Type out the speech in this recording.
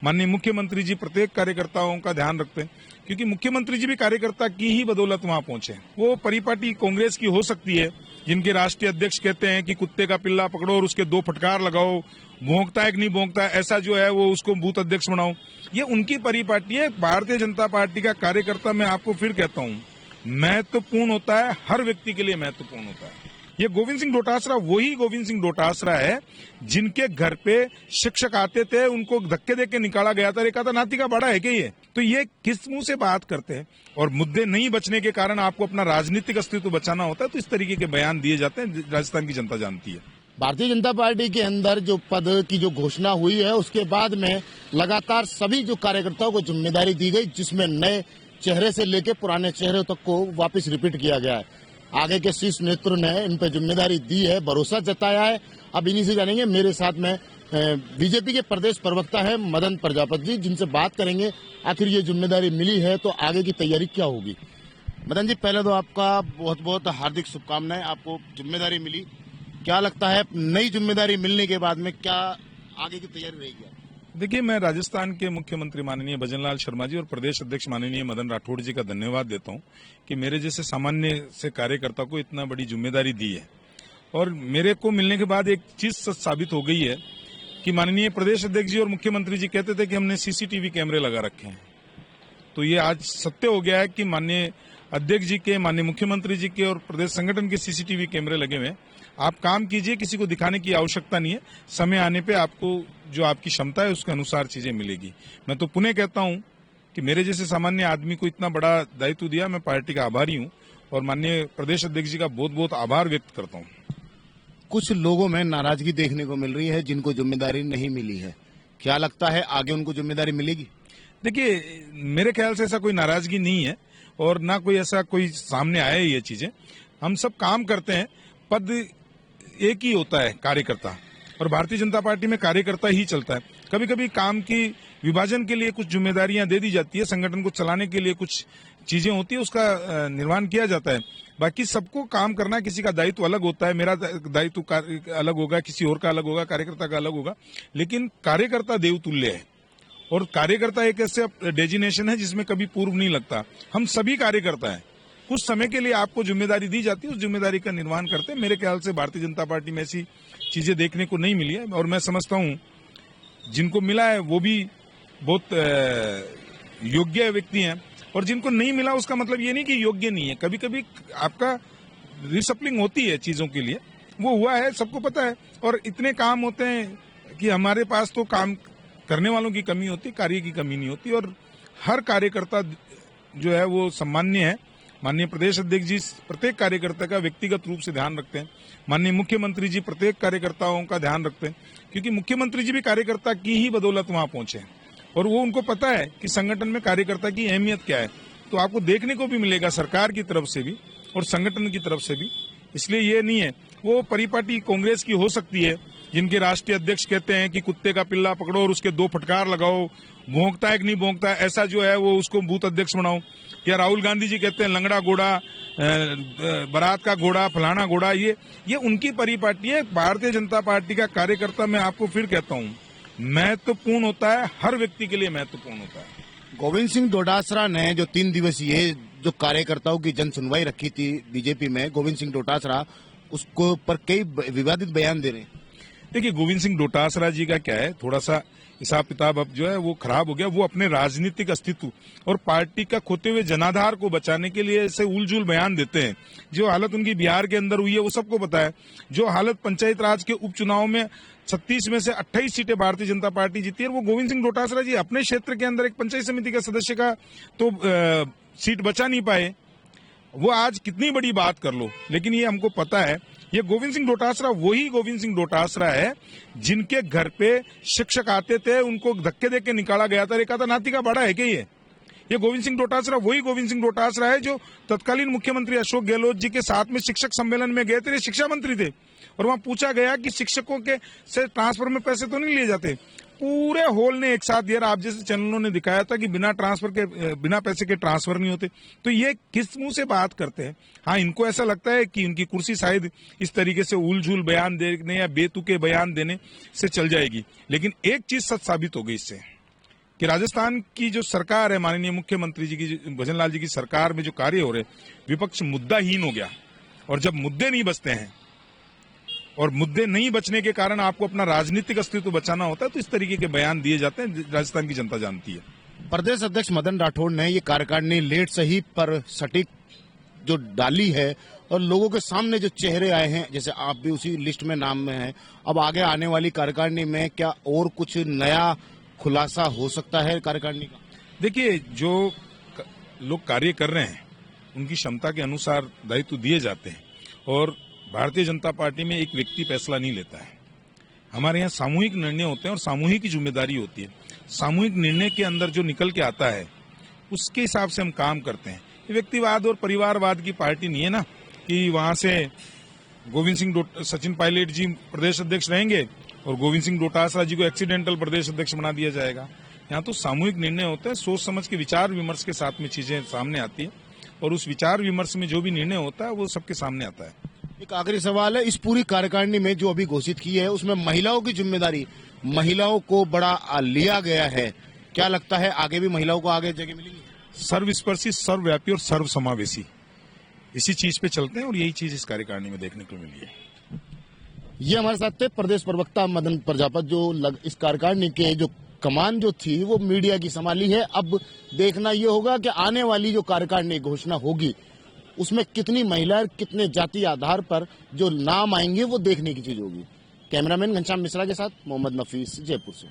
माननीय मुख्यमंत्री जी प्रत्येक कार्यकर्ताओं का ध्यान रखते हैं, क्योंकि मुख्यमंत्री जी भी कार्यकर्ता की ही बदौलत वहां पहुंचे। वो परिपाटी कांग्रेस की हो सकती है, जिनके राष्ट्रीय अध्यक्ष कहते हैं कि कुत्ते का पिल्ला पकड़ो और उसके 2 फटकार लगाओ, भौंकता है कि नहीं भौंकता है, ऐसा जो है वो उसको बूथ अध्यक्ष बनाओ। ये उनकी परिपाटी है। भारतीय जनता पार्टी का कार्यकर्ता, मैं आपको फिर कहता हूं, महत्वपूर्ण होता है, हर व्यक्ति के लिए महत्वपूर्ण होता है। ये गोविंद सिंह डोटासरा वही गोविंद सिंह डोटासरा है जिनके घर पे शिक्षक आते थे, उनको धक्के देके निकाला गया था, रेखा था नाती का बड़ा है क्या ये? तो ये किस मुंह से बात करते हैं? और मुद्दे नहीं बचने के कारण आपको अपना राजनीतिक अस्तित्व बचाना होता है, तो इस तरीके के बयान दिए जाते हैं। राजस्थान की जनता जानती है। भारतीय जनता पार्टी के अंदर जो पद की जो घोषणा हुई है, उसके बाद में लगातार सभी जो कार्यकर्ताओं को जिम्मेदारी दी गई, जिसमें नए चेहरे से लेकर पुराने चेहरे तक को वापस रिपीट किया गया है। आगे के शीर्ष नेतृत्व ने इन पे जिम्मेदारी दी है, भरोसा जताया है। अब इन्हीं से जानेंगे। मेरे साथ में बीजेपी के प्रदेश प्रवक्ता है मदन प्रजापति जी, जिनसे बात करेंगे आखिर ये जिम्मेदारी मिली है तो आगे की तैयारी क्या होगी। मदन जी, पहले तो आपका बहुत बहुत हार्दिक शुभकामनाएं। आपको जिम्मेदारी मिली, क्या लगता है नई जिम्मेदारी मिलने के बाद में क्या आगे की तैयारी रहेगी? देखिए, मैं राजस्थान के मुख्यमंत्री माननीय भजनलाल शर्मा जी और प्रदेश अध्यक्ष माननीय मदन राठौड़ जी का धन्यवाद देता हूं कि मेरे जैसे सामान्य से कार्यकर्ता को इतना बड़ी जिम्मेदारी दी है। और मेरे को मिलने के बाद एक चीज सच साबित हो गई है कि माननीय प्रदेश अध्यक्ष जी और मुख्यमंत्री जी कहते थे कि हमने सीसीटीवी कैमरे लगा रखे हैं, तो ये आज सत्य हो गया है कि माननीय अध्यक्ष जी के, माननीय मुख्यमंत्री जी के और प्रदेश संगठन के सीसीटीवी कैमरे लगे हुए हैं। आप काम कीजिए, किसी को दिखाने की आवश्यकता नहीं है। समय आने पे आपको जो आपकी क्षमता है उसके अनुसार चीजें मिलेगी। मैं तो पुनः कहता हूं कि मेरे जैसे सामान्य आदमी को इतना बड़ा दायित्व दिया, मैं पार्टी का आभारी हूं और माननीय प्रदेश अध्यक्ष जी का बहुत बहुत आभार व्यक्त करता हूं। कुछ लोगों में नाराजगी देखने को मिल रही है जिनको जिम्मेदारी नहीं मिली है, क्या लगता है आगे उनको जिम्मेदारी मिलेगी? देखिए, मेरे ख्याल से ऐसा कोई नाराजगी नहीं है और ना कोई ऐसा कोई सामने आया ये चीजें। हम सब काम करते हैं, पद एक ही होता है कार्यकर्ता, और भारतीय जनता पार्टी में कार्यकर्ता ही चलता है। कभी कभी काम की विभाजन के लिए कुछ जिम्मेदारियां दे दी जाती है, संगठन को चलाने के लिए कुछ चीजें होती है, उसका निर्वहन किया जाता है। बाकी सबको काम करना, किसी का दायित्व अलग होता है, मेरा दायित्व अलग होगा, किसी और का अलग होगा, कार्यकर्ता का अलग होगा, लेकिन कार्यकर्ता देवतुल्य है। और कार्यकर्ता एक ऐसे डेजिनेशन है जिसमें कभी पूर्व नहीं लगता। हम सभी कार्यकर्ता हैं, कुछ समय के लिए आपको जिम्मेदारी दी जाती है, उस जिम्मेदारी का निर्वहन करते हैं। मेरे ख्याल से भारतीय जनता पार्टी में ऐसी चीजें देखने को नहीं मिली है और मैं समझता हूं जिनको मिला है वो भी बहुत योग्य व्यक्ति हैं, और जिनको नहीं मिला उसका मतलब ये नहीं कि योग्य नहीं है। कभी कभी आपका रिसप्लिंग होती है चीजों के लिए, वो हुआ है, सबको पता है। और इतने काम होते हैं कि हमारे पास तो काम करने वालों की कमी होती, कार्य की कमी नहीं होती, और हर कार्यकर्ता जो है वो सम्मान्य है। माननीय प्रदेश अध्यक्ष जी प्रत्येक कार्यकर्ता का व्यक्तिगत रूप से ध्यान रखते हैं। माननीय मुख्यमंत्री जी प्रत्येक कार्यकर्ताओं का ध्यान रखते हैं, क्योंकि मुख्यमंत्री जी भी कार्यकर्ता की ही बदौलत वहां पहुंचे और वो उनको पता है कि संगठन में कार्यकर्ता की अहमियत क्या है। तो आपको देखने को भी मिलेगा सरकार की तरफ से भी और संगठन की तरफ से भी। इसलिए ये नहीं है, वो परिपाटी कांग्रेस की हो सकती है, जिनके राष्ट्रीय अध्यक्ष कहते हैं कि कुत्ते का पिल्ला पकड़ो और उसके 2 फटकार लगाओ, भौंकता है कि नहीं भौंकता है, ऐसा जो है वो उसको बूथ अध्यक्ष बनाओ। या राहुल गांधी जी कहते हैं लंगड़ा घोड़ा, बारात का घोड़ा, फलाना घोड़ा, ये उनकी परिपाटी है। भारतीय जनता पार्टी का कार्यकर्ता, मैं आपको फिर कहता हूं, महत्वपूर्ण होता है, हर व्यक्ति के लिए महत्वपूर्ण होता है। गोविंद सिंह डोटासरा ने जो 3 दिवसीय जो कार्यकर्ताओं की जन सुनवाई रखी थी बीजेपी में, गोविंद सिंह डोटासरा उसको पर कई विवादित बयान दे रहे हैं। देखिए, गोविंद सिंह डोटासरा जी का क्या है, थोड़ा सा हिसाब किताब अब जो है वो खराब हो गया। वो अपने राजनीतिक अस्तित्व और पार्टी का खोते हुए जनाधार को बचाने के लिए ऐसे उलझुल बयान देते हैं। जो हालत उनकी बिहार के अंदर हुई है वो सबको पता है। जो हालत पंचायत राज के उपचुनाव में 36 में से 28 सीटें भारतीय जनता पार्टी जीती है, वो गोविंद सिंह डोटासरा जी अपने क्षेत्र के अंदर एक पंचायत समिति का सदस्य का तो सीट बचा नहीं पाए। वो आज कितनी बड़ी बात कर लो, लेकिन ये हमको पता है, ये गोविंद सिंह डोटासरा वही गोविंद सिंह डोटासरा है जिनके घर पे शिक्षक आते थे, उनको धक्के देके निकाला गया था, रेखा था नाती का बड़ा है क्या ये गोविंद सिंह डोटासरा वही गोविंद सिंह डोटासरा है जो तत्कालीन मुख्यमंत्री अशोक गहलोत जी के साथ में शिक्षक सम्मेलन में गए थे, शिक्षा मंत्री थे, और वहां पूछा गया कि शिक्षकों के से ट्रांसफर में पैसे तो नहीं लिए जाते। पूरे होल ने एक साथ दिया। आप जैसे चैनलों ने दिखाया था कि बिना पैसे के ट्रांसफर नहीं होते। तो ये किस मुंह से बात करते हैं? हाँ, इनको ऐसा लगता है कि इनकी कुर्सी शायद इस तरीके से उलझुल बयान देने या बेतुके बयान देने से चल जाएगी, लेकिन एक चीज सच साबित हो गई इससे कि राजस्थान की जो सरकार है, माननीय मुख्यमंत्री जी की, भजनलाल जी की सरकार में जो कार्य हो रहे, विपक्ष मुद्दाहीन हो गया। और जब मुद्दे नहीं बचते हैं और मुद्दे नहीं बचने के कारण आपको अपना राजनीतिक अस्तित्व बचाना होता है, तो इस तरीके के बयान दिए जाते हैं। राजस्थान की जनता जानती है। प्रदेश अध्यक्ष मदन राठौड़ ने ये कार्यकारिणी लेट सही पर सटीक जो डाली है और लोगों के सामने जो चेहरे आए हैं, जैसे आप भी उसी लिस्ट में नाम में हैं, अब आगे आने वाली कार्यकारिणी में क्या और कुछ नया खुलासा हो सकता है कार्यकारिणी का? देखिए, जो लोग कार्य कर रहे हैं उनकी क्षमता के अनुसार दायित्व दिए जाते हैं और भारतीय जनता पार्टी में एक व्यक्ति फैसला नहीं लेता है। हमारे यहाँ सामूहिक निर्णय होते हैं और सामूहिक की जिम्मेदारी होती है। सामूहिक निर्णय के अंदर जो निकल के आता है उसके हिसाब से हम काम करते हैं। ये व्यक्तिवाद और परिवारवाद की पार्टी नहीं है ना कि वहां से गोविंद सिंह सचिन पायलट जी प्रदेश अध्यक्ष रहेंगे और गोविंद सिंह डोटासरा जी को एक्सीडेंटल प्रदेश अध्यक्ष बना दिया जाएगा। यहाँ तो सामूहिक निर्णय होता है, सोच समझ के विचार विमर्श के साथ में चीजें सामने आती है और उस विचार विमर्श में जो भी निर्णय होता है वो सबके सामने आता है। एक आखिरी सवाल है, इस पूरी कार्यकारिणी में जो अभी घोषित की है उसमें महिलाओं की जिम्मेदारी, महिलाओं को बड़ा लिया गया है। क्या लगता है आगे भी महिलाओं को आगे जगह मिलेगी? सर्वस्पर्शी, सर्वव्यापी और सर्वसमावेशी, इसी चीज पे चलते हैं और यही चीज इस कार्यकारिणी में देखने को मिली है। ये हमारे साथ थे प्रदेश प्रवक्ता मदन प्रजापत, जो इस कार्यकारिणी के जो कमान जो थी वो मीडिया की संभाली है। अब देखना ये होगा कि आने वाली जो कार्यकारिणी घोषणा होगी उसमें कितनी महिलाएं, कितने जाति आधार पर जो नाम आएंगे वो देखने की चीज होगी। कैमरामैन घनश्याम मिश्रा के साथ मोहम्मद नफीस, जयपुर से।